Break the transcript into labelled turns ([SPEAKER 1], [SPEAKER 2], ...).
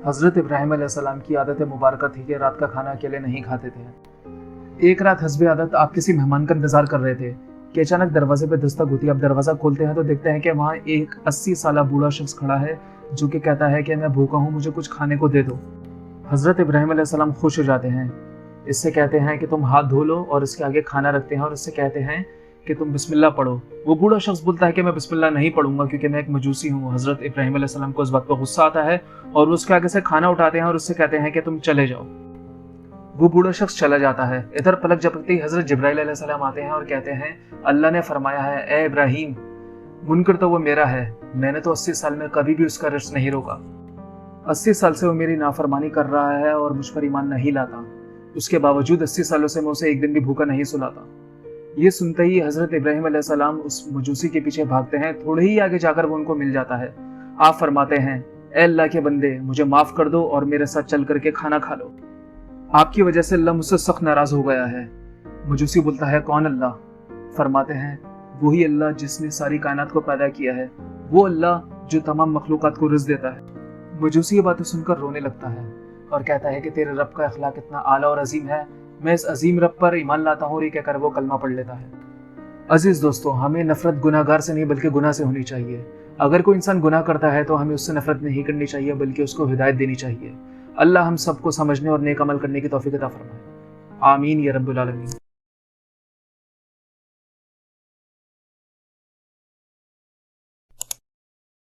[SPEAKER 1] حضرت ابراہیم علیہ السلام کی عادت مبارکہ تھی کہ رات کا کھانا اکیلے نہیں کھاتے تھے۔ ایک رات حسب عادت آپ کسی مہمان کا انتظار کر رہے تھے کہ اچانک دروازے پہ دستک ہوتی ہے۔ آپ دروازہ کھولتے ہیں تو دیکھتے ہیں کہ وہاں ایک 80 سالہ بوڑھا شخص کھڑا ہے جو کہ کہتا ہے کہ میں بھوکا ہوں، مجھے کچھ کھانے کو دے دو۔ حضرت ابراہیم علیہ السلام خوش ہو جاتے ہیں، اس سے کہتے ہیں کہ تم ہاتھ دھو لو، اور اس کے آگے کھانا رکھتے ہیں اور اس سے کہتے ہیں کہ تم بسم اللہ پڑھو۔ وہ بوڑھا شخص بولتا ہے کہ میں بسم اللہ نہیں پڑھوں گا کیونکہ میں ایک مجوسی ہوں۔ حضرت ابراہیم علیہ السلام کو اس بات پہ غصہ آتا ہے اور وہ اس کے آگے سے کھانا اٹھاتے ہیں اور اس سے کہتے ہیں کہ تم چلے جاؤ۔ وہ بوڑھا شخص چلا جاتا ہے۔ ادھر پلک جھپکتے ہی حضرت جبرائیل علیہ السلام آتے ہیں اور کہتے ہیں اللہ نے فرمایا ہے اے ابراہیم، منکر تو وہ میرا ہے، میں نے تو 80 سال میں کبھی بھی اس کا رزق نہیں روکا۔ 80 سال سے وہ میری نافرمانی کر رہا ہے اور مجھ پر ایمان نہیں لاتا، اس کے باوجود 80 سالوں سے میں اسے ایک دن بھی بھوکا نہیں سلاتا۔ یہ سنتے ہی حضرت ابراہیم علیہ السلام اس مجوسی کے پیچھے بھاگتے ہیں۔ تھوڑے ہی آگے جا کر وہ ان کو مل جاتا ہے۔ آپ فرماتے ہیں اے اللہ کے بندے، مجھے معاف کر دو اور میرے ساتھ چل کر کے کھانا کھا لو، آپ کی وجہ سے اللہ مجھ سے سخت ناراض ہو گیا ہے۔ مجوسی بولتا ہے کون اللہ؟ فرماتے ہیں وہی اللہ جس نے ساری کائنات کو پیدا کیا ہے، وہ اللہ جو تمام مخلوقات کو رزق دیتا ہے۔ مجوسی یہ باتیں سن کر رونے لگتا ہے اور کہتا ہے کہ تیرے رب کا اخلاق اتنا اعلیٰ اور عظیم ہے، میں اس عظیم رب پر ایمان لاتا ہوں، اور یہ کہہ کر وہ کلمہ پڑھ لیتا ہے۔ عزیز دوستو، ہمیں نفرت گناہ گار سے نہیں بلکہ گناہ سے ہونی چاہیے۔ اگر کوئی انسان گناہ کرتا ہے تو ہمیں اس سے نفرت نہیں کرنی چاہیے بلکہ اس کو ہدایت دینی چاہیے۔ اللہ ہم سب کو سمجھنے اور نیک عمل کرنے کی توفیق عطا فرمائے۔ آمین یا رب العالمین۔